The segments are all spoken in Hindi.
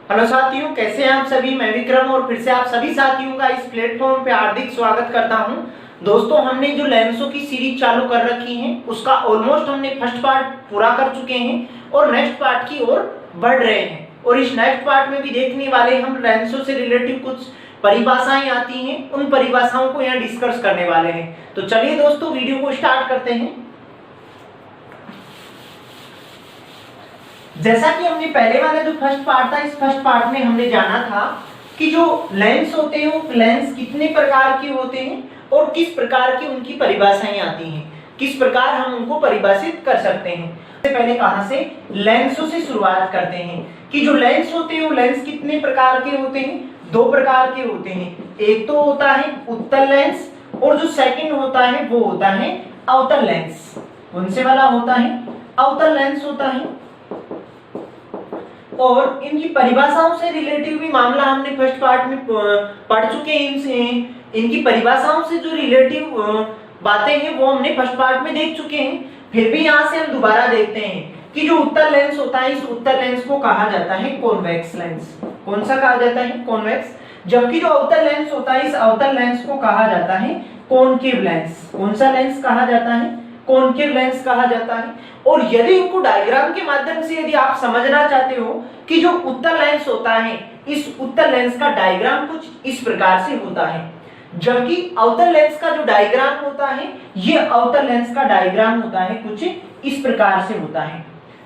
हेलो साथियों, कैसे हैं आप सभी। मैं विक्रम और फिर से आप सभी साथियों का इस प्लेटफॉर्म पे हार्दिक स्वागत करता हूं। दोस्तों, हमने जो लेंसों की सीरीज चालू कर रखी है उसका ऑलमोस्ट हमने फर्स्ट पार्ट पूरा कर चुके हैं और नेक्स्ट पार्ट की ओर बढ़ रहे हैं। और इस नेक्स्ट पार्ट में भी देखने वाले हम लेंसों से रिलेटिव कुछ परिभाषाएं आती हैं, उन परिभाषाओं को यहाँ डिस्कस करने वाले हैं। तो चलिए दोस्तों, वीडियो को स्टार्ट करते हैं। जैसा कि हमने पहले वाला जो फर्स्ट पार्ट था, इस फर्स्ट पार्ट में हमने जाना था कि जो लेंस होते हैं वो लेंस कितने प्रकार के होते हैं और किस प्रकार की उनकी परिभाषाएं आती हैं, किस प्रकार हम उनको परिभाषित कर सकते हैं। सबसे पहले कहां से, लेंसों से शुरुआत करते हैं कि जो लेंस होते हैं वो लेंस कितने प्रकार के होते हैं। दो प्रकार के होते हैं, एक तो होता है उत्तल लेंस और जो सेकंड होता है वो होता है अवतल लेंस। कौन से वाला होता है, अवतल लेंस होता है। और इनकी परिभाषाओं से रिलेटिव भी मामला हमने फर्स्ट पार्ट में पढ़ चुके हैं। इनकी परिभाषाओं से जो रिलेटिव बातें हैं वो हमने फर्स्ट पार्ट में देख चुके हैं। फिर भी यहाँ से हम दोबारा देखते हैं कि जो उत्तल लेंस होता है, इस उत्तल लेंस को कहा जाता है कॉन्वेक्स लेंस। कौन सा कहा जाता है, कॉन्वेक्स। जबकि जो अवतल लेंस होता है, इस अवतल लेंस को कहा जाता है कॉनकेव लेंस। कौन सा लेंस कहा जाता है, कॉनकेव लेंस कहा जाता है। और यदि इनको डायग्राम के माध्यम से यदि आप समझना चाहते हो कि जो उत्तल लेंस होता है, इस उत्तल लेंस का डायग्राम कुछ इस प्रकार से होता है, जबकि अवतल लेंस का जो डायग्राम होता है, ये अवतल लेंस का डायग्राम होता है कुछ इस प्रकार से होता है।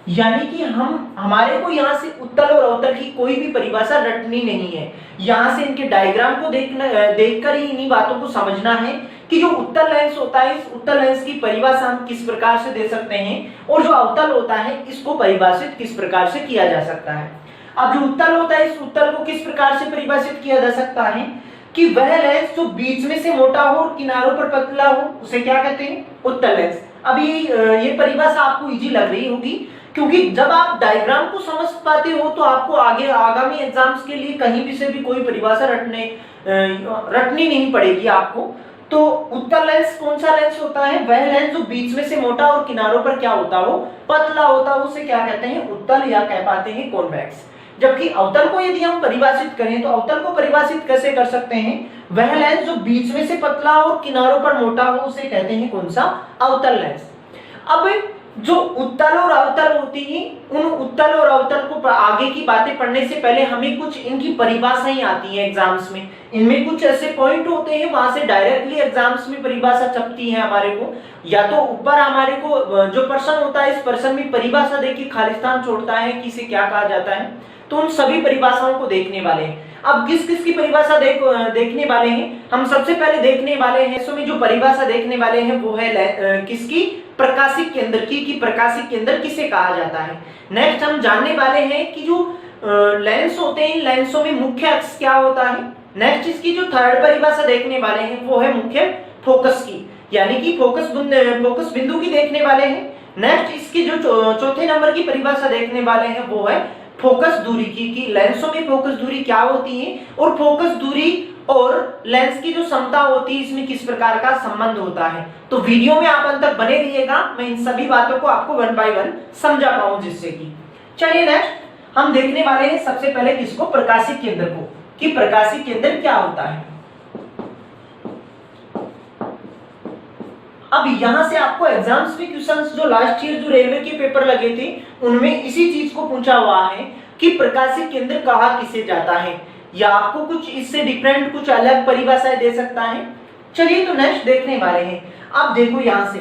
यानी कि हमारे को यहाँ से उत्तल और अवतल की कोई भी परिभाषा रटनी नहीं है। यहाँ से इनके डायग्राम को देखकर ही इन्हीं बातों को समझना है कि जो उत्तल लेंस होता है, इस उत्तल लेंस की परिभाषा हम किस प्रकार से दे सकते हैं और जो अवतल होता है इसको परिभाषित किस प्रकार से किया जा सकता है। अब जो उत्तल होता है, इस उत्तल को किस प्रकार से परिभाषित किया जा सकता है कि वह लेंस जो बीच में से मोटा हो और किनारों पर पतला हो, उसे क्या कहते हैं, उत्तल लेंस। अभी ये परिभाषा आपको इजी लग रही होगी, क्योंकि जब आप डायग्राम को समझ पाते हो तो आपको आगे आगामी एग्जाम्स के लिए कहीं भी से भी कोई परिभाषा रटनी नहीं पड़ेगी आपको। तो उत्तल लेंस कौन सा लेंस होता है, वह लेंस जो बीच में से मोटा और किनारों पर क्या होता हो, पतला होता हो, उसे क्या कहते हैं, उत्तल, या कह पाते हैं कॉन्वेक्स। जबकि अवतल को यदि हम परिभाषित करें तो अवतल को परिभाषित कैसे कर सकते हैं, वह लेंस जो बीच में से पतला और किनारों पर मोटा हो उसे कहते हैं कौन सा, अवतल लेंस। अब जो उत्तल और अवतल होती है, उन उत्तल और अवतल को आगे की बातें पढ़ने से पहले हमें कुछ इनकी परिभाषाएं आती हैं एग्जाम्स में। इनमें कुछ ऐसे पॉइंट होते हैं, वहां से डायरेक्टली एग्जाम्स में परिभाषा छपती है हमारे को, या तो ऊपर हमारे को जो पर्सन होता है, इस पर्सन में परिभाषा देके खालिस्तान छोड़ता है कि इसे क्या कहा जाता है। तो उन सभी परिभाषाओं को देखने वाले हैं। अब किस किस की परिभाषा देखने वाले हैं, हम सबसे पहले देखने वाले हैं, इसमें जो परिभाषा देखने वाले हैं वो है किसकी, प्रकाशिक केंद्र की, प्रकाशिक केंद्र किसे कहा जाता है। नेक्स्ट हम जानने वाले हैं कि जो लेंस होते हैं, लेंसों में मुख्य अक्ष क्या होता है। नेक्स्ट इसकी जो थर्ड परिभाषा देखने वाले हैं वो है मुख्य फोकस की, यानी कि फोकस बिंदु की देखने वाले हैं। नेक्स्ट इसकी जो चौथे नंबर की परिभाषा देखने वाले हैं वो है फोकस दूरी की लेंसों में फोकस दूरी क्या होती है और फोकस दूरी और लेंस की जो क्षमता होती है इसमें किस प्रकार का संबंध होता है। तो वीडियो में आप अंत तक बने रहिएगा, मैं इन सभी बातों को आपको वन बाय वन समझा पाऊं जिससे कि। चलिए नेक्स्ट हम देखने वाले हैं सबसे पहले किसको, प्रकाशिक केंद्र को, कि प्रकाशिक केंद्र क्या होता है। अब यहां से आपको एग्जाम्स में क्वेश्चंस जो लास्ट ईयर जो रेलवे के पेपर लगे थे उनमें इसी चीज को पूछा हुआ है कि प्रकाशिक केंद्र कहा किसे जाता है, या आपको कुछ इससे डिफरेंट कुछ अलग परिभाषाएं दे सकता है। चलिए तो नेक्स्ट देखने वाले हैं। अब देखो यहां से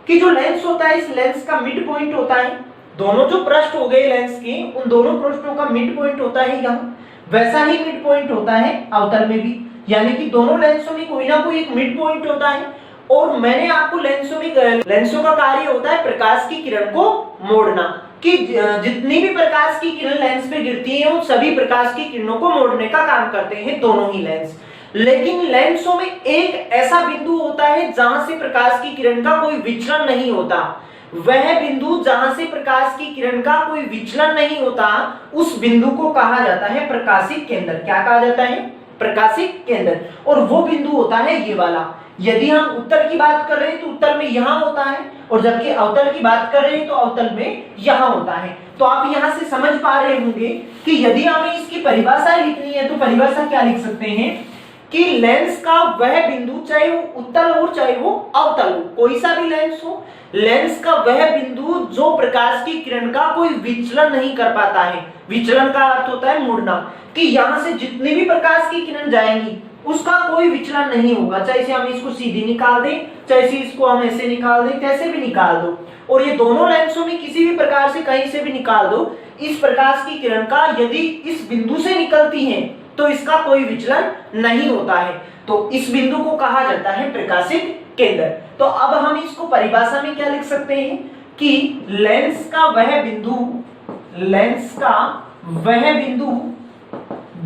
कि जो लेंस होता है, इस लेंस का मिड पॉइंट होता है, दोनों जो पृष्ठ हो गए लेंस के, उन दोनों पृष्ठों का मिड पॉइंट होता है यहाँ, वैसा ही मिड पॉइंट होता है अवतल में भी, यानी कि दोनों लेंसों में कोई ना कोई एक मिड पॉइंट होता है। और मैंने आपको लेंसों का कार्य होता है प्रकाश की किरण को मोड़ना, कि जितनी भी प्रकाश की किरण लेंस पे गिरती है उन सभी प्रकाश की किरणों को मोड़ने का काम करते हैं दोनों ही लेंस। लेकिन लेंसों में एक ऐसा बिंदु होता है जहां से प्रकाश की किरण का कोई विचलन नहीं होता। वह बिंदु जहां से प्रकाश की किरण का कोई विचलन नहीं होता, उस बिंदु को कहा जाता है प्रकाशिक केंद्र। क्या कहा जाता है, प्रकाशिक केंद्र। और वो बिंदु होता है ये वाला, यदि हम उत्तल की बात कर रहे हैं तो उत्तल में यहां होता है, और जबकि अवतल की बात कर रहे हैं तो अवतल में यहां होता है। तो आप यहां से समझ पा रहे होंगे कि यदि हमें इसकी परिभाषा लिखनी है तो परिभाषा क्या लिख सकते हैं कि लेंस का वह बिंदु, चाहे वो उत्तल हो चाहे वो अवतल हो, कोई सा भी लेंस हो, लेंस का वह बिंदु जो प्रकाश की किरण का कोई विचलन नहीं कर पाता है। विचलन का अर्थ होता है मुड़ना, कि यहां से जितनी भी प्रकाश की किरण जाएंगी उसका कोई विचलन नहीं होगा, चाहे से हम इसको सीधी निकाल दें, चाहे से इसको हम ऐसे निकाल दें, कैसे भी निकाल दो, और ये दोनों लेंसों में किसी भी प्रकार से कहीं से भी निकाल दो, इस प्रकाश की किरण का यदि इस बिंदु से निकलती है तो इसका कोई विचलन नहीं होता है। तो इस बिंदु को कहा जाता है प्रकाशित केंद्र। तो अब हम इसको परिभाषा में क्या लिख सकते हैं कि लेंस का वह बिंदु, लेंस का वह बिंदु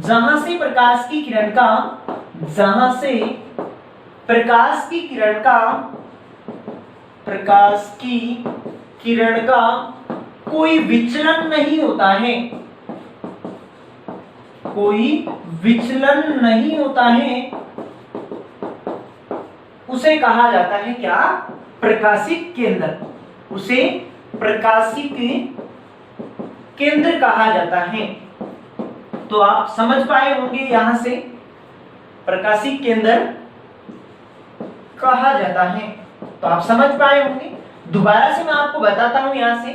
जहां से प्रकाश की किरण का, जहां से प्रकाश की किरण का, प्रकाश की किरण का कोई विचलन नहीं होता है, कोई विचलन नहीं होता है, उसे कहा जाता है क्या? प्रकाशित केंद्र। उसे प्रकाशित केंद्र कहा जाता है। तो आप समझ पाए होंगे यहां से प्रकाशित केंद्र कहा जाता है, तो आप समझ पाए होंगे। दोबारा से मैं आपको बताता हूं यहां से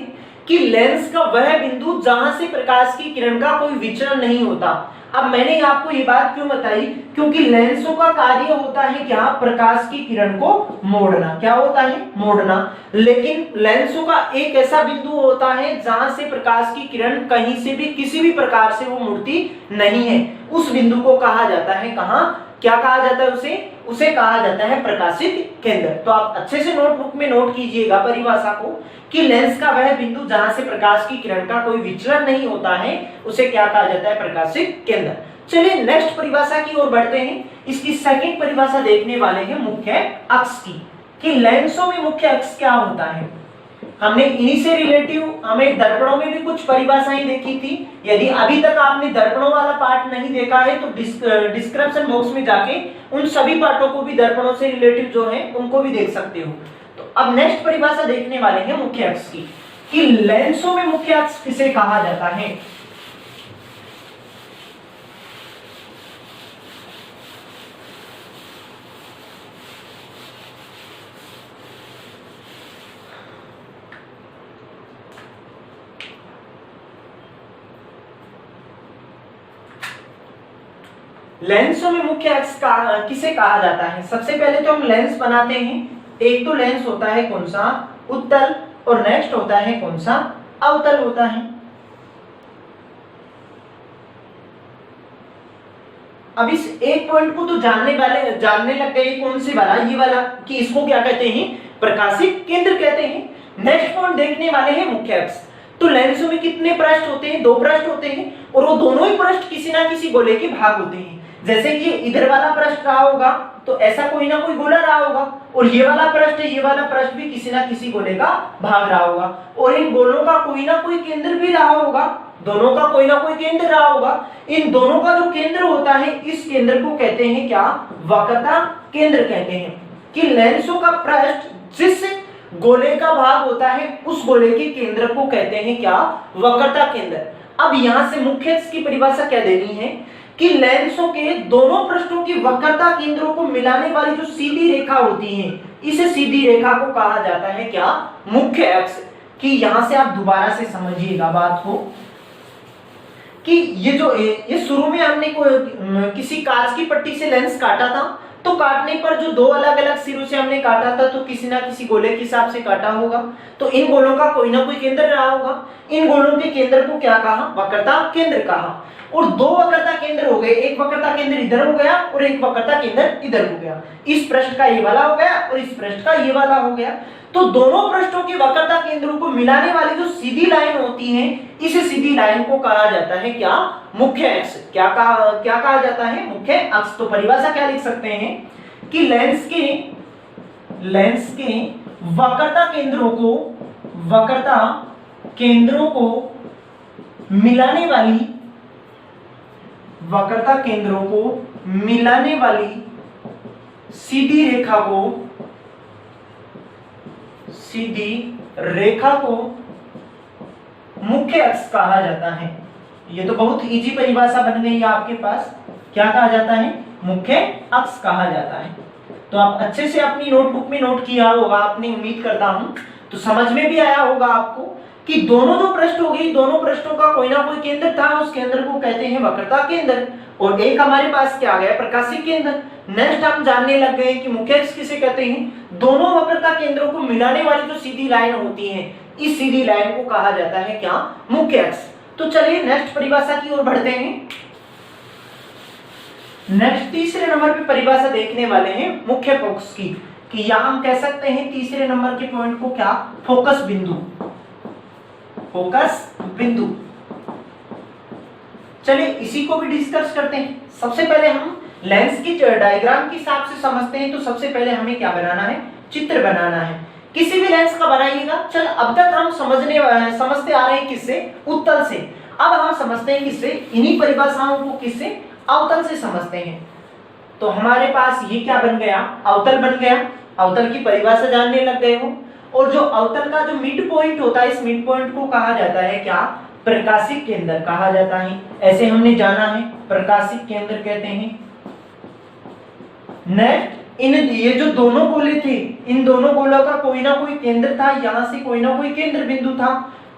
कि लेंस का वह बिंदु जहां से प्रकाश की किरण का कोई विचलन नहीं होता। अब मैंने आपको ये बात क्यों बताई, क्योंकि लेंसों का कार्य होता है क्या? प्रकाश की किरण को मोड़ना। क्या होता है? मोड़ना। लेकिन लेंसों का एक ऐसा बिंदु होता है जहां से प्रकाश की किरण कहीं से भी किसी भी प्रकार से वो मुड़ती नहीं है, उस बिंदु को कहा जाता है कहां? क्या कहा जाता है उसे? उसे कहा जाता है प्रकाशित केंद्र। तो आप अच्छे से नोटबुक में नोट कीजिएगा परिभाषा को कि लेंस का वह बिंदु जहां से प्रकाश की किरण का कोई विचलन नहीं होता है, उसे क्या कहा जाता है? प्रकाशित केंद्र। चलिए नेक्स्ट परिभाषा की ओर बढ़ते हैं। इसकी सेकंड परिभाषा देखने वाले हैं मुख्य अक्ष की, कि लेंसों में मुख्य अक्ष क्या होता है। हमने इन्हीं से रिलेटिव हमें दर्पणों में भी कुछ परिभाषाएं देखी थी। यदि अभी तक आपने दर्पणों वाला पार्ट नहीं देखा है तो डिस्क्रिप्शन बॉक्स में जाके उन सभी पार्टों को भी, दर्पणों से रिलेटिव जो है उनको भी देख सकते हो। तो अब नेक्स्ट परिभाषा देखने वाले हैं मुख्य अक्ष की, कि लेंसों में मुख्य अक्ष किसे कहा जाता है। लेंसों में मुख्य अक्ष किसे कहा जाता है? सबसे पहले तो हम लेंस बनाते हैं। एक तो लेंस होता है कौन सा? उत्तल, और नेक्स्ट होता है कौन सा? अवतल होता है। अब इस एक पॉइंट को तो जानने लग गए, कौन से वाला? ये वाला, कि इसको क्या कहते हैं? प्रकाशित केंद्र कहते हैं। नेक्स्ट पॉइंट देखने वाले हैं मुख्य अक्ष। तो लेंसों में कितने पृष्ठ होते हैं? 2 पृष्ठ होते हैं, और वो दोनों ही पृष्ठ किसी ना किसी गोले के भाग होते हैं। जैसे कि इधर वाला पृष्ठ रहा होगा तो ऐसा कोई ना कोई गोला रहा होगा, और ये वाला पृष्ठ है, ये वाला पृष्ठ भी किसी ना किसी गोले का भाग रहा होगा, और इन गोलों का कोई ना कोई केंद्र भी रहा होगा, दोनों का कोई ना कोई केंद्र रहा होगा। इन दोनों का जो केंद्र होता है, इस केंद्र को कहते हैं क्या? वक्रता केंद्र कहते हैं। कि लेंसों का पृष्ठ जिस गोले का भाग होता है, उस गोले के केंद्र को कहते हैं क्या? वक्रता केंद्र। अब यहां से मुख्य अक्ष की परिभाषा क्या देनी है कि लेंसों के दोनों पृष्ठों की वक्रता केंद्रों को मिलाने वाली जो सीधी रेखा होती है, इस सीधी रेखा को कहा जाता है क्या? मुख्य अक्ष। कि यहां से आप दोबारा से समझिएगा बात को, कि ये शुरू में हमने किसी कांच की पट्टी से लेंस काटा था, तो काटने पर जो 2 अलग अलग सिरों से हमने काटा था, तो किसी ना किसी गोले के हिसाब से काटा होगा, तो इन गोलों का कोई ना कोई केंद्र रहा होगा। इन गोलों के केंद्र को क्या कहा? वक्रता केंद्र कहा। और 2 वक्रता केंद्र हो गए, एक वक्रता केंद्र इधर हो गया और एक वक्रता केंद्र इधर हो गया। इस पृष्ठ का ये वाला हो गया और इस पृष्ठ का ये वाला हो गया। तो दोनों पृष्ठों के वक्रता केंद्रों को मिलाने वाली जो सीधी लाइन होती है, इस सीधी लाइन को कहा जाता है क्या? मुख्य अक्ष। क्या कहा जाता है? मुख्य अक्ष। तो परिभाषा क्या लिख सकते हैं कि लेंस के वक्रता केंद्रों को मिलाने वाली सीधी रेखा को मुख्य अक्ष कहा जाता है। ये तो बहुत इजी परिभाषा बन गई है आपके पास। क्या कहा जाता है? मुख्य अक्ष कहा जाता है। तो आप अच्छे से अपनी नोटबुक में नोट किया होगा आपने, उम्मीद करता हूं। तो समझ में भी आया होगा आपको कि दोनों जो पृष्ठ हो गई, दोनों पृष्ठों का कोई ना कोई केंद्र था, उस केंद्र को कहते हैं वक्रता केंद्र। और एक हमारे पास क्या आ गया? प्रकाशिक केंद्र। नेक्स्ट हम जानने लग गए कि मुख्य अक्ष किसे कहते हैं? दोनों वक्रता केंद्रों को मिलाने वाली जो सीधी लाइन होती है, इस सीधी लाइन को कहा जाता है क्या? मुख्य अक्ष। तो चलिए नेक्स्ट परिभाषा की ओर बढ़ते हैं। नेक्स्ट तीसरे नंबर पे परिभाषा देखने वाले हैं मुख्य फोकस की, कि यहां हम कह सकते हैं तीसरे नंबर के पॉइंट को क्या? फोकस बिंदु। फोकस बिंदु। चलिए इसी को भी डिस्कस करते हैं। सबसे पहले हम लेंस की डायग्राम के हिसाब से समझते हैं। तो सबसे पहले हमें क्या बनाना है? चित्र बनाना है। किसी भी लेंस का बनाइएगा। चल अब तक हम समझते आ रहे हैं किससे? उत्तल से। अब हम समझते हैं किससे? इन्हीं परिभाषाओं को किससे? अवतल से समझते हैं। तो हमारे पास ये क्या बन गया? अवतल बन गया। अवतल की परिभाषा जानने लग गए हो। और जो अवतल का जो मिड पॉइंट होता है, इस मिड पॉइंट को कहा जाता है क्या? प्रकाशिक केंद्र कहा जाता है। ऐसे हमने जाना है, प्रकाशिक केंद्र कहते हैं। नेक्स्ट, ये जो दोनों गोले थे, इन दोनों गोलों का कोई ना कोई केंद्र था। यहां से कोई ना कोई केंद्र बिंदु था,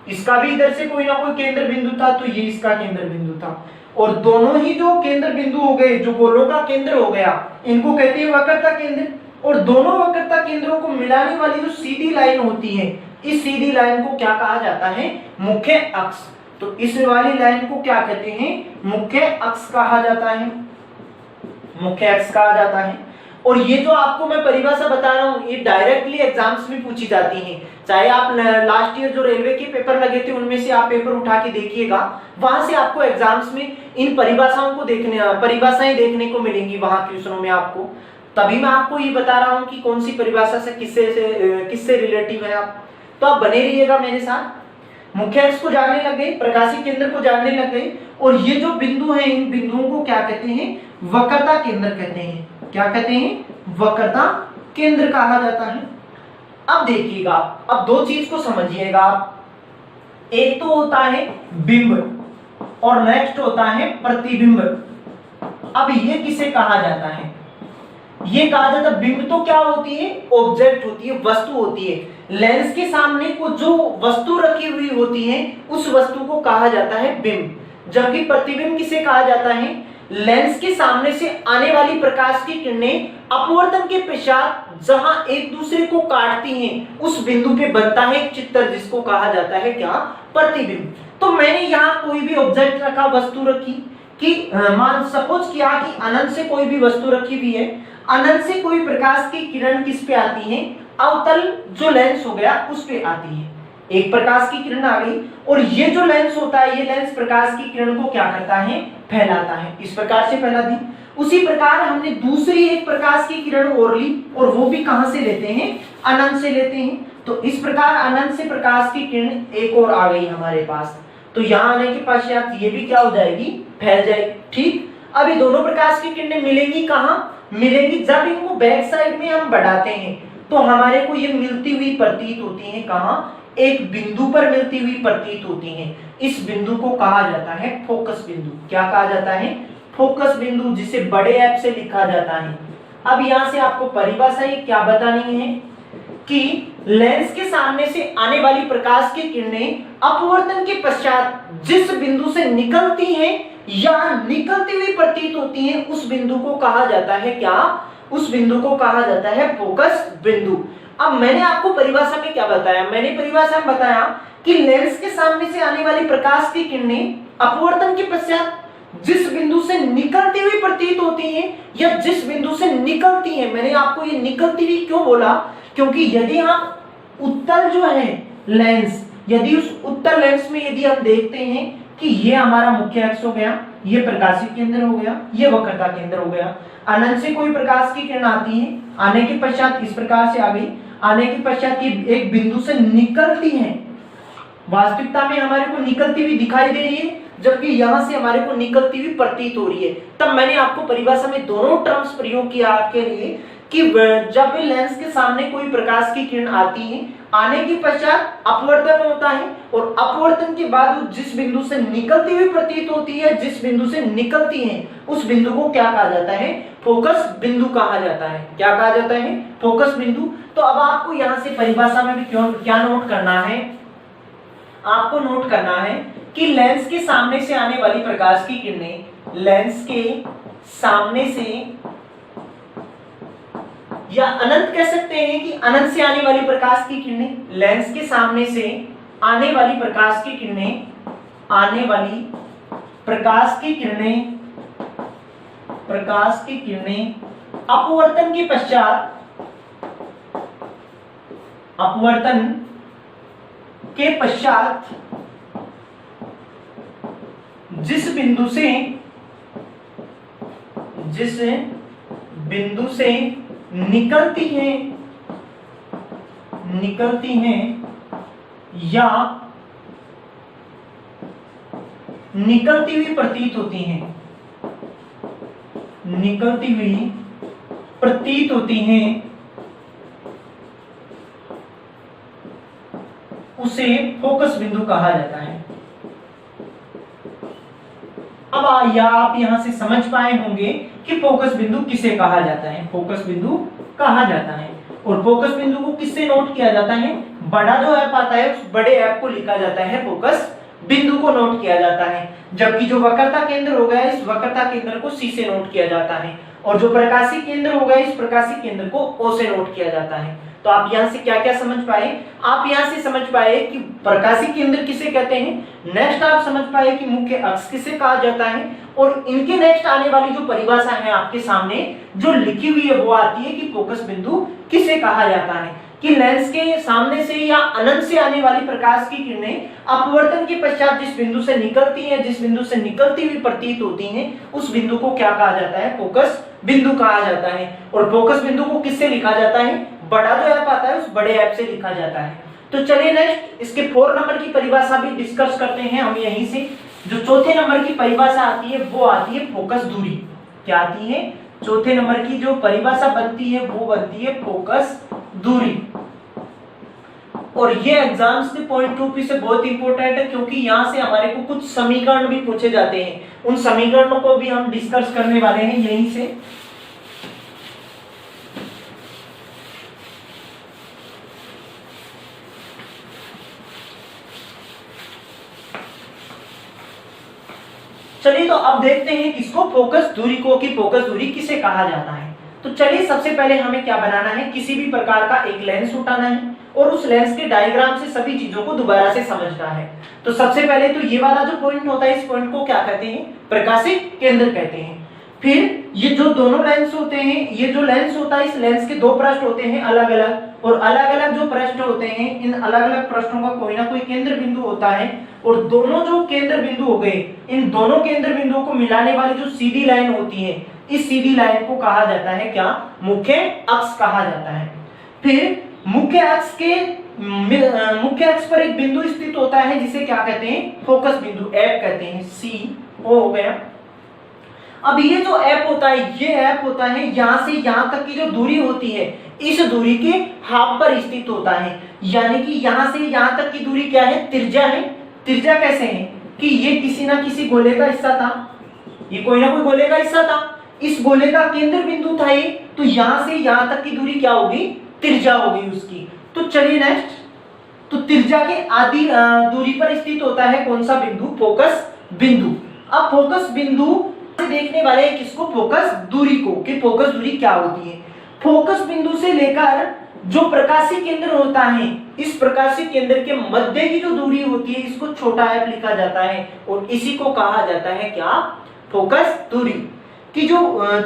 इसका भी इधर से कोई ना कोई केंद्र बिंदु था, तो ये इसका केंद्र बिंदु था। और दोनों ही जो केंद्र बिंदु हो गए, जो गोलों का केंद्र हो गया, इनको कहते हैं वक्रता केंद्र। और दोनों वक्रता केंद्रों को मिलाने वाली जो सीधी लाइन होती है, इस सीधी लाइन को क्या कहा जाता है? मुख्य अक्ष। तो इस वाली लाइन को क्या कहते हैं? मुख्य अक्ष कहा जाता है। मुख्य अक्ष कहा जाता है। और ये जो आपको मैं परिभाषा बता रहा हूं, ये डायरेक्टली एग्जाम्स में पूछी जाती है। चाहे आप लास्ट ईयर जो रेलवे के पेपर लगे थे, उनमें से आप पेपर उठा के देखिएगा, वहां से आपको एग्जाम्स में इन परिभाषाओं को परिभाषाएं देखने को मिलेंगी वहां क्वेश्चनों में आपको। तभी मैं आपको ये बता रहा हूं कि कौन सी परिभाषा से किससे रिलेटिव है आप। तो आप बने रहिएगा मेरे साथ। मुख्य अक्ष को जानने लग गए, प्रकाशिक केंद्र को जानने लग गए, और ये जो बिंदु है, इन बिंदुओं को क्या कहते हैं? वक्रता केंद्र कहते हैं। क्या कहते हैं? वक्रता केंद्र कहा जाता है। अब देखिएगा, अब दो चीज को समझिएगा आप। एक तो होता है बिंब और नेक्स्ट होता है प्रतिबिंब। अब ये किसे कहा जाता है? ये कहा जाता है, बिंब तो क्या होती है? ऑब्जेक्ट होती है, वस्तु होती है। लेंस के सामने को जो वस्तु रखी हुई होती है, उस वस्तु को कहा जाता है बिंब। जबकि प्रतिबिंब किसे कहा जाता है? लेंस के सामने से आने वाली प्रकाश की किरणें अपवर्तन के पश्चात जहां एक दूसरे को काटती हैं, उस बिंदु पे बनता है एक चित्र, जिसको कहा जाता है क्या? प्रतिबिंब। तो मैंने यहाँ कोई भी ऑब्जेक्ट रखा, वस्तु रखी, कि मान सपोज किया कि अनंत से कोई भी वस्तु रखी हुई है। अनंत से कोई प्रकाश की किरण किस पे आती है? अवतल जो लेंस हो गया उस पे आती है। एक प्रकाश की किरण आ गई, और ये जो लेंस होता है, ये लेंस प्रकाश की किरण को क्या करता है? फैलाता है। इस प्रकार से फैला दी। उसी प्रकार हमने दूसरी एक प्रकाश की किरण और ली, और वो भी कहां से लेते हैं? अनंत से लेते हैं। तो इस प्रकार अनंत से प्रकाश की किरण एक और आ गई हमारे पास। तो यहां आने के पश्चात ये भी क्या हो जाएगी? फैल जाएगी। ठीक। अब ये दोनों प्रकाश की किरणें मिलेंगी कहां? मिलेंगी जब इनको बैक साइड में हम बढ़ाते हैं, तो हमारे को ये मिलती हुई प्रतीत होती है। कहां? एक बिंदु पर मिलती हुई प्रतीत होती हैं। इस बिंदु को कहा जाता है फोकस बिंदु। क्या कहा जाता है? फोकस बिंदु, जिसे बड़े एफ से लिखा जाता है। अब यहां से आपको परिभाषा क्या बतानी है कि लेंस के सामने से आने वाली प्रकाश की किरणें अपवर्तन के पश्चात जिस बिंदु से निकलती हैं या निकलती हुई प्रतीत होती हैं, उस बिंदु को कहा जाता है क्या? उस बिंदु को कहा जाता है फोकस बिंदु। अब मैंने आपको परिभाषा में क्या बताया? मैंने परिभाषा में बताया कि लेंस के सामने से आने वाली प्रकाश की किरणें अपवर्तन के पश्चात जिस बिंदु से निकलती हुई प्रतीत होती हैं या जिस बिंदु से निकलती हैं। मैंने आपको ये निकलती हुई क्यों बोला? क्योंकि यदि हम उत्तल जो है लेंस, यदि उस उत्तल लेंस में यदि हम देखते हैं कि ये हमारा मुख्य अक्ष हो गया, ये प्रकाशिक केंद्र हो गया, ये वक्रता केंद्र हो गया। अनंत से कोई प्रकाश की किरण आती है, आने के पश्चात इस प्रकार से आ गई, आने के पश्चात ये एक बिंदु से निकलती है। वास्तविकता में हमारे को निकलती हुई दिखाई दे रही है, जबकि यहां से हमारे को निकलती हुई प्रतीत हो रही है। तब मैंने आपको परिभाषा में दोनों टर्म्स प्रयोग किया आपके लिए कि जब भी लेंस के सामने कोई प्रकाश की किरण आती है, आने के पश्चात अपवर्तन होता है और अपवर्तन के बाद वो जिस बिंदु से निकलती हुई प्रतीत होती है, जिस बिंदु से निकलती है, उस बिंदु को क्या कहा जाता है? फोकस बिंदु कहा जाता है। क्या कहा जाता है? फोकस बिंदु। तो अब आपको यहां से परिभाषा में भी क्या नोट करना है? आपको नोट करना है कि लेंस के सामने से आने वाली प्रकाश की किरणें, लेंस के सामने से, या अनंत कह सकते हैं कि अनंत से आने वाली प्रकाश की किरणें, लेंस के सामने से आने वाली प्रकाश की किरणें, आने वाली प्रकाश की किरणें, प्रकाश की किरणें अपवर्तन के पश्चात, अपवर्तन के पश्चात जिस बिंदु से निकलती हैं या निकलती हुई प्रतीत होती हैं, निकलती हुई प्रतीत होती हैं, उसे फोकस बिंदु कहा जाता है। अब आप यहां से समझ पाए होंगे कि फोकस बिंदु किसे कहा जाता है? फोकस बिंदु कहा जाता है। और फोकस बिंदु को किससे नोट किया जाता है? बड़ा जो ऐप आता है उस बड़े ऐप को लिखा जाता है, फोकस बिंदु को नोट किया जाता है। जबकि जो वक्रता केंद्र हो गया, इस वक्रता केंद्र को सी से नोट किया जाता है, और जो प्रकाशी केंद्र हो गया, इस प्रकाशी केंद्र को ओ से नोट किया जाता है। तो आप यहां से क्या क्या समझ पाए? आप यहां से समझ पाए कि प्रकाशी केंद्र किसे कहते हैं। नेक्स्ट आप समझ पाए कि मुख्य अक्ष किसे कहा जाता है, और इनके नेक्स्ट आने वाली जो परिभाषा है आपके सामने जो लिखी हुई है वो आती है कि फोकस बिंदु किसे कहा जाता है। कि लेंस के सामने से या अनंत से आने वाली प्रकाश की किरणें अपवर्तन के पश्चात जिस बिंदु से निकलती हैं, जिस बिंदु से निकलती हुई प्रतीत होती हैं, उस बिंदु को क्या कहा जाता है? फोकस बिंदु कहा जाता है। और फोकस बिंदु को किससे लिखा जाता है? बड़ा जो ऐप आता है उस बड़े ऐप से लिखा जाता है। तो चलिए नेक्स्ट इसके 4 नंबर की परिभाषा भी डिस्कस करते हैं हम यहीं से। जो चौथे नंबर की परिभाषा आती है वो आती है फोकस दूरी। क्या आती है? चौथे नंबर की जो परिभाषा बनती है वो बनती है फोकस दूरी। और ये एग्जाम्स के पॉइंट ऑफ व्यू से बहुत इंपॉर्टेंट है, क्योंकि यहाँ से हमारे को कुछ समीकरण भी पूछे जाते हैं। उन समीकरणों को भी हम डिस्कस करने वाले हैं यहीं से। चलिए तो अब देखते हैं किसको, फोकस दूरी को, कि फोकस दूरी किसे कहा जाता है। तो चलिए सबसे पहले हमें क्या बनाना है? किसी भी प्रकार का एक लेंस उठाना है और उस लेंस के डायग्राम से सभी चीजों को दोबारा से समझना है। तो सबसे पहले तो ये वाला जो पॉइंट होता है, इस पॉइंट को क्या कहते हैं? प्रकाशिक केंद्र कहते हैं। फिर ये जो दोनों लेंस होते हैं, ये जो लेंस होता है, इस लेंस के 2 पृष्ठ होते हैं अलग अलग, और अलग अलग जो पृष्ठ होते हैं, इन अलग अलग पृष्ठों का कोई ना कोई केंद्र बिंदु होता है। और दोनों जो केंद्र बिंदु हो गए, इन दोनों केंद्र बिंदुओं को मिलाने वाली जो सीधी लाइन होती है, इस सीधी लाइन को कहा जाता है क्या? मुख्य अक्ष कहा जाता है। फिर मुख्य अक्ष पर एक बिंदु स्थित होता है जिसे क्या कहते हैं? फोकस बिंदु, एफ कहते हैं। सी ओ हो गया। अब ये जो एफ होता है, ये एफ होता है यहां से यहां तक की जो दूरी होती है, इस दूरी के हाफ पर स्थित होता है। यानी कि यहां से यहां तक की दूरी क्या है? त्रिज्या है। त्रिज्या कैसे है? कि ये किसी ना किसी गोले का हिस्सा था, ये कोई ना कोई गोले का हिस्सा था, इस गोले का केंद्र बिंदु था ये, तो यहां से यहां तक की दूरी क्या होगी? त्रिज्या होगी उसकी। तो चलिए नेक्स्ट, तो त्रिज्या के आधी दूरी पर स्थित होता है कौन सा बिंदु? फोकस बिंदु। अब फोकस बिंदु से देखने वाले हैं किसको? फोकस दूरी को, कि फोकस दूरी क्या होती है। फोकस बिंदु से लेकर जो प्रकाशी केंद्र होता है, इस प्रकाशी केंद्र के मध्य की जो दूरी होती है, इसको छोटा एफ लिखा जाता है, और इसी को कहा जाता है क्या? फोकस दूरी। कि जो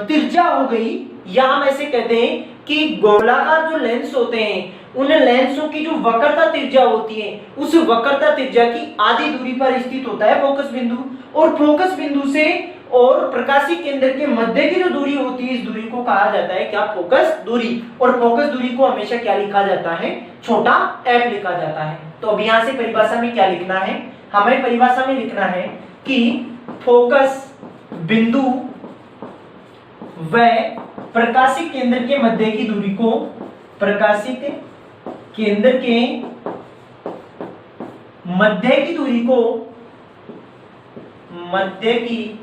त्रिज्या हो गई, या हम ऐसे कहते हैं कि गोलाकार जो लेंस होते हैं, उन लेंसों की जो वक्रता त्रिज्या होती है, उस वक्रता त्रिज्या की आधी दूरी पर स्थित होता है फोकस बिंदु। और फोकस बिंदु से और प्रकाशी केंद्र के मध्य की जो दूरी होती है, इस दूरी को कहा जाता है क्या? फोकस दूरी। और फोकस दूरी को हमेशा क्या लिखा जाता है? छोटा एफ लिखा जाता है। तो अब यहां से परिभाषा में क्या लिखना है? हमें परिभाषा में लिखना है कि फोकस बिंदु व प्रकाशिक केंद्र के मध्य की दूरी को, प्रकाशिक केंद्र के मध्य की दूरी को, मध्य की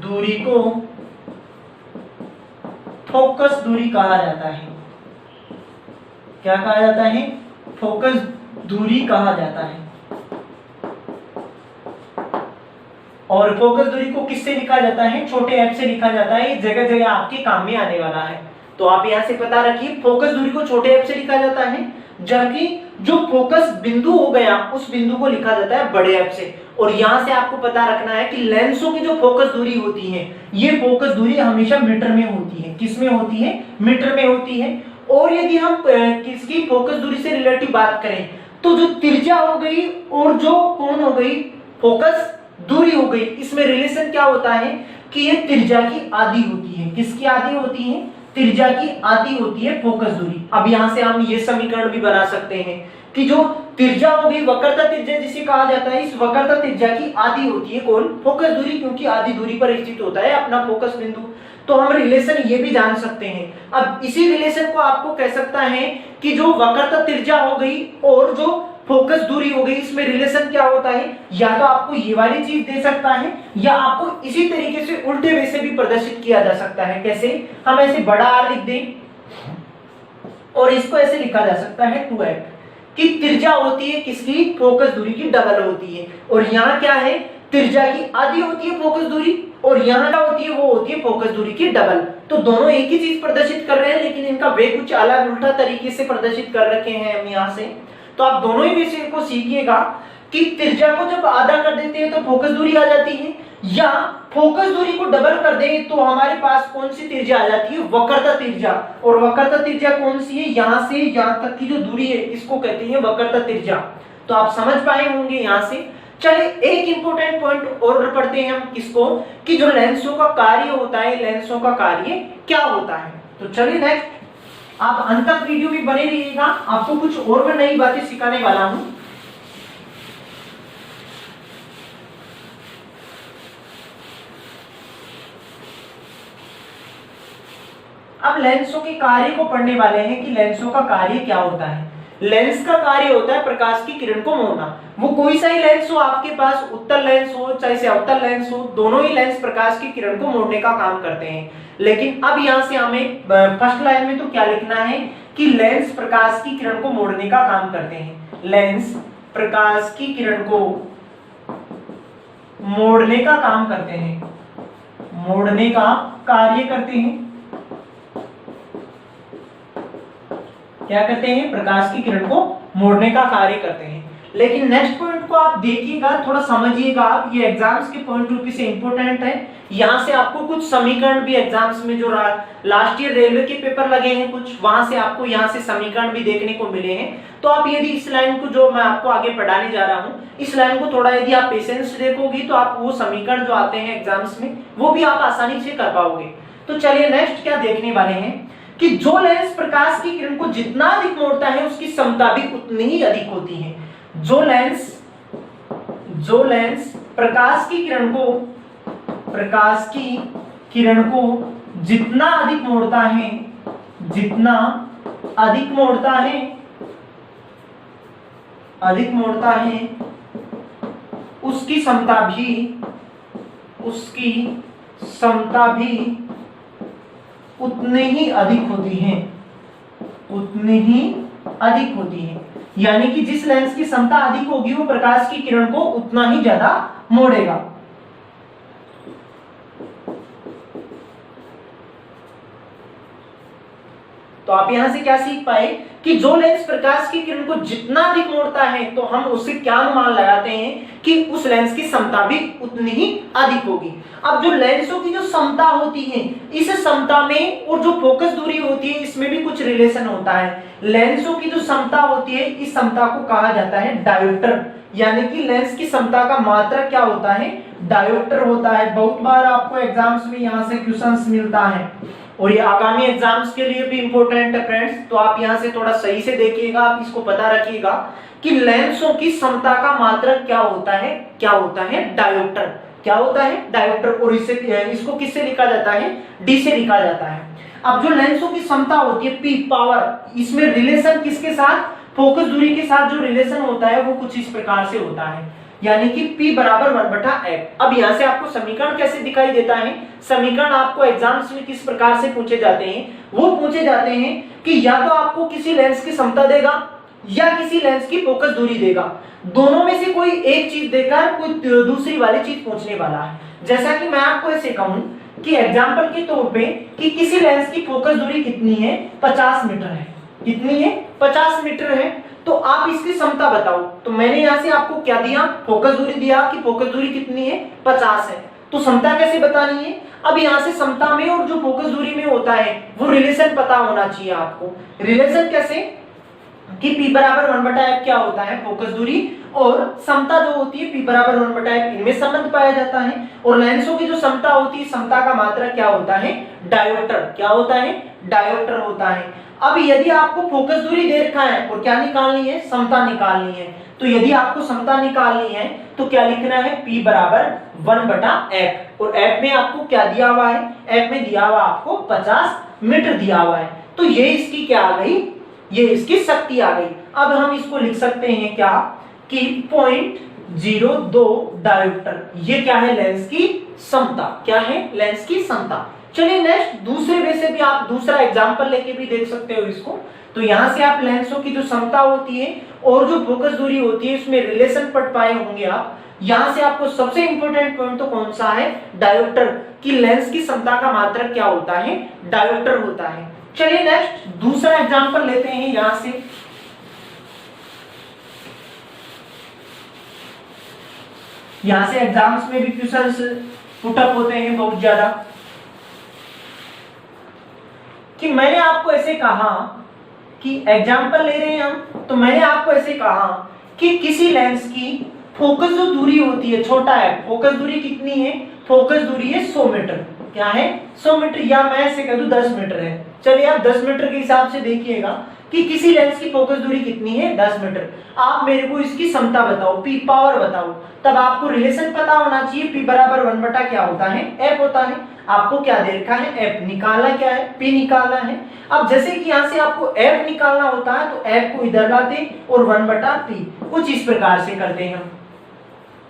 दूरी को फोकस दूरी कहा जाता है। क्या कहा जाता है? फोकस दूरी कहा जाता है। और फोकस दूरी को किससे लिखा जाता है? छोटे एफ से लिखा जाता है। ये जगह जगह आपके काम में आने वाला है, तो आप यहां से पता रखिए फोकस दूरी को छोटे एफ से लिखा जाता है, जबकि जो फोकस बिंदु हो गया उस बिंदु को लिखा जाता है बड़े एफ से। और यहां से आपको पता रखना है कि लेंसों की जो फोकस दूरी होती है, ये फोकस दूरी हमेशा मीटर में होती है। किस में होती है? मीटर में होती है। और यदि हम किसकी फोकस दूरी से रिलेटिव बात करें तो जो त्रिज्या हो गई और जो कोण हो गई, फोकस दूरी हो गई, इसमें रिलेशन क्या होता है कि ये त्रिज्या की आधी होती है। किसकी आधी होती है? त्रिज्या की आधी होती है फोकस दूरी। अब यहां से हम ये समीकरण भी बना सकते हैं कि जो त्रिज्या हो गई, वक्रता त्रिज्या जिसे कहा जाता है, इस वक्रता त्रिज्या की आधी होती है कौन? फोकस दूरी, क्योंकि आधी दूरी पर स्थित होता है अपना फोकस बिंदु। तो हम रिलेशन ये भी जान सकते हैं। अब इसी रिलेशन को आपको कह सकता है कि जो वक्रता त्रिज्या हो गई और जो फोकस दूरी हो गई, इसमें रिलेशन क्या होता है? या तो आपको ये वाली चीज दे सकता है या आपको इसी तरीके से उल्टे वे से भी प्रदर्शित किया जा सकता है। कैसे? हम ऐसे बड़ा आर लिख दें और इसको ऐसे लिखा जा सकता है 2f, कि त्रिज्या होती है किसकी? फोकस दूरी की डबल होती है। और यहाँ क्या है? त्रिज्या की आधी होती है फोकस दूरी, और यहाँ क्या होती है? वो होती है फोकस दूरी की डबल। तो दोनों एक ही चीज प्रदर्शित कर रहे हैं, लेकिन इनका वे कुछ अलग उल्टा तरीके से प्रदर्शित कर रखे हैं हम यहाँ से। तो आप दोनों ही विषय को सीखिएगा कि त्रिज्या को जब आधा कर देते हैं तो फोकस दूरी आ जाती है, या फोकस दूरी को डबल कर दें तो हमारे पास कौन सी त्रिज्या आ जाती है? वक्रता त्रिज्या। और वक्रता त्रिज्या कौन सी है? यहाँ से यहाँ तक की जो दूरी है इसको कहते हैं वक्रता त्रिज्या। तो आप समझ पाए होंगे यहाँ से। चलिए एक इंपॉर्टेंट पॉइंट और पढ़ते हैं हम इसको, कि जो लेंसों का कार्य होता है, लेंसों का कार्य क्या होता है। तो चलिए नेक्स्ट, आप अंत तक वीडियो भी बने रहिएगा, आपको कुछ और भी नई बातें सिखाने वाला हूं। अब लेंसों के कार्य को पढ़ने वाले हैं कि लेंसों का कार्य क्या होता है। लेंस का कार्य होता है प्रकाश की किरण को मोड़ना। वो कोई सा ही लेंस हो आपके पास, उत्तल लेंस हो चाहे से अवतल लेंस हो, दोनों ही लेंस प्रकाश की किरण को मोड़ने का काम करते हैं। लेकिन अब यहां से हमें फर्स्ट लाइन में तो क्या लिखना है कि लेंस प्रकाश की किरण को मोड़ने का काम करते हैं। लेंस प्रकाश की किरण को मोड़ने का काम करते हैं, मोड़ने का कार्य करते हैं। क्या करते हैं? प्रकाश की किरण को मोड़ने का कार्य करते हैं। लेकिन नेक्स्ट पॉइंट को आप देखिएगा, थोड़ा समझिएगा आप, ये एग्जाम्स के पॉइंट ऑफ व्यू से इंपॉर्टेंट है। यहां से आपको कुछ समीकरण भी एग्जाम्स में जो लास्ट ईयर रेलवे के पेपर लगे हैं कुछ, वहां से आपको यहां से समीकरण भी देखने को मिले हैं। तो आप यदि इस लाइन को जो मैं आपको आगे पढ़ाने जा रहा हूं, इस लाइन को थोड़ा यदि आप पेशेंस से देखोगे तो आप वो समीकरण जो आते हैं एग्जाम्स में वो भी आप आसानी से कर पाओगे। तो चलिए नेक्स्ट क्या देखने वाले हैं कि जो लेंस प्रकाश की किरण को जितना अधिक मोड़ता है उसकी क्षमता भी उतनी ही अधिक होती है। जो लेंस प्रकाश की किरण को जितना अधिक मोड़ता है, जितना अधिक मोड़ता है उसकी क्षमता भी उतनी ही अधिक होती है। यानी कि जिस लेंस की क्षमता अधिक होगी वो प्रकाश की किरण को उतना ही ज्यादा मोड़ेगा। तो आप यहां से क्या सीख पाए कि जो लेंस प्रकाश की किरण को जितना अधिक मोड़ता है तो हम उससे क्या अनुमान लगाते हैं कि उस लेंस की क्षमता भी उतनी ही अधिक होगी। अब जो लेंसों की जो क्षमता होती है, इस क्षमता में और जो फोकस दूरी होती है इसमें भी कुछ रिलेशन होता है। लेंसों की जो क्षमता होती है, इस क्षमता को कहा जाता है डायोप्टर, यानी कि लेंस की क्षमता का मात्रक क्या होता है? डायोप्टर होता है। बहुत बार आपको एग्जाम्स में यहां से क्वेश्चंस मिलता है और ये आगामी एग्जाम्स के लिए भी इंपॉर्टेंट है फ्रेंड्स। तो आप यहां से थोड़ा सही से देखिएगा, आप इसको पता रखिएगा कि लेंसों की क्षमता का मात्रक क्या होता है? डायोप्टर। क्या होता है, डायोप्टर। और इसको किससे लिखा जाता है, डी से लिखा जाता है। अब जो लेंसों की क्षमता होती है पी पावर, इसमें रिलेशन किसके साथ, फोकस दूरी के साथ जो रिलेशन होता है वो कुछ इस प्रकार से होता है, यानी कि P बराबर 1/f। अब यहां से आपको समीकरण कैसे दिखाई देता है, समीकरण आपको एग्जाम्स में किस प्रकार से पूछे जाते हैं, वो पूछे जाते हैं कि या तो आपको किसी लेंस की क्षमता देगा या किसी लेंस की फोकस दूरी देगा, दोनों में से कोई एक चीज देकर कोई दूसरी वाली चीज पूछने वाला है। जैसा कि मैं आपको ऐसे कहूं कि एग्जाम्पल के तौर पे कि किसी लेंस की फोकस दूरी कितनी है, 50 मीटर है। कितनी है, 50 मीटर है। तो आप इसकी क्षमता बताओ। तो मैंने यहां से आपको क्या दिया, फोकस दूरी दिया कि फोकस दूरी कितनी है, 50 है। तो क्षमता कैसे बतानी है, अब यहां से क्षमता में और जो फोकस दूरी में होता है वो रिलेशन पता होना चाहिए आपको। रिलेशन कैसे कि P बराबर 1/f क्या होता है, फोकस दूरी, और क्षमता जो होती है P बराबर 1/f, इनमें संबंध पाया जाता है। और लेंसों की जो क्षमता होती है, क्षमता का मात्रक क्या होता है, डायोप्टर। क्या होता है, डायोप्टर होता है। अब यदि आपको फोकस दूरी दे रखा है और क्या निकालनी है, क्षमता निकालनी है, तो यदि आपको क्षमता निकालनी है तो क्या लिखना है, P बराबर 1/f। और f में आपको क्या दिया हुआ है, f में दिया हुआ आपको 50 मीटर दिया हुआ है। तो ये इसकी क्या आ गई, ये इसकी शक्ति आ गई। अब हम इसको लिख सकते हैं क्या कि 0.02 डायोप्टर, ये क्या है, लेंस की क्षमता। क्या है, लेंस की क्षमता। चलिए नेक्स्ट दूसरे वे से भी आप दूसरा एग्जांपल लेके भी देख सकते हो इसको। तो यहां से आप लेंसों की जो क्षमता होती है और जो फोकस दूरी होती है उसमें रिलेशन पढ़ पाए होंगे आप। यहां से आपको सबसे इंपॉर्टेंट पॉइंट तो कौन सा है, डायोप्टर, कि लेंस की क्षमता का मात्रक क्या होता है, डायोप्टर होता है। चलिए नेक्स्ट दूसरा एग्जांपल लेते हैं। यहां से एग्जाम्स में भी क्वेश्चंस पुटअप होते हैं बहुत ज्यादा, कि मैंने आपको ऐसे कहा कि एग्जाम्पल ले रहे हैं हम, तो मैंने आपको ऐसे कहा कि किसी लेंस की फोकस जो दूरी होती है, छोटा है, फोकस दूरी कितनी है, फोकस दूरी है 100 मीटर। क्या है, 100 मीटर, या मैं ऐसे कह दूं 10 मीटर है। चलिए आप 10 मीटर के हिसाब से देखिएगा कि किसी लेंस की फोकस दूरी कितनी है, 10 मीटर। आप मेरे को इसकी क्षमता बताओ, P पावर बताओ। तब आपको रिलेशन पता होना चाहिए, P बराबर 1 क्या होता है, f होता है। आपको क्या दे रखा है, f निकालना, क्या है, P निकालना है। अब जैसे कि यहाँ से आपको f निकालना होता है तो f को इधर लाते और 1/p, कुछ इस प्रकार से करते हैं हम।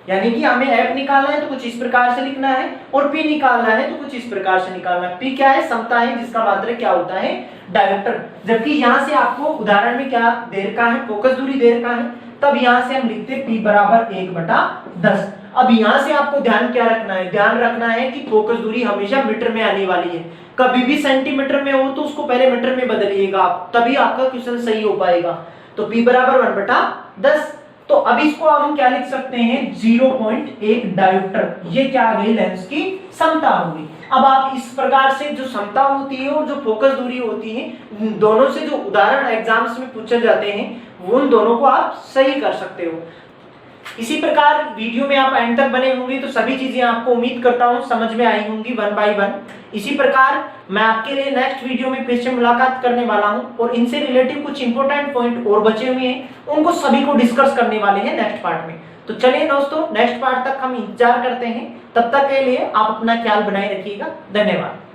यानी कि हमें f निकालना है तो कुछ इस प्रकार से लिखना है, और p निकालना है तो कुछ इस प्रकार से निकालना है। p क्या है, क्षमता है, जिसका मात्रक क्या होता है, डायोप्टर। जबकि यहाँ से आपको उदाहरण में क्या दे रखा है, फोकस दूरी दे रखा है, तब यहाँ से हम लिखते p बराबर 1/10। अब यहाँ से आपको ध्यान क्या रखना है, ध्यान रखना है कि फोकस दूरी हमेशा मीटर में आने वाली है। कभी भी सेंटीमीटर में हो तो उसको पहले मीटर में बदलिएगा आप, तभी आपका क्वेश्चन सही हो पाएगा। तो p बराबर 1/10। तो अब इसको हम क्या लिख सकते हैं, 0.1 डायोप्टर। ये क्या आ गई, लेंस की क्षमता होगी। अब आप इस प्रकार से जो क्षमता होती है और जो फोकस दूरी होती है, दोनों से जो उदाहरण एग्जाम्स में पूछे जाते हैं उन दोनों को आप सही कर सकते हो। इसी प्रकार वीडियो में आप एंड तक बने होंगे तो सभी चीजें आपको उम्मीद करता हूं समझ में आई होंगी 1 by 1। इसी प्रकार मैं आपके लिए नेक्स्ट वीडियो में फिर से मुलाकात करने वाला हूं और इनसे रिलेटिव कुछ इंपॉर्टेंट पॉइंट और बचे हुए हैं, उनको सभी को डिस्कस करने वाले हैं नेक्स्ट पार्ट में। तो चलिए दोस्तों, नेक्स्ट पार्ट तक हम इंतजार करते हैं। तब तक के लिए आप अपना ख्याल बनाए रखिएगा। धन्यवाद।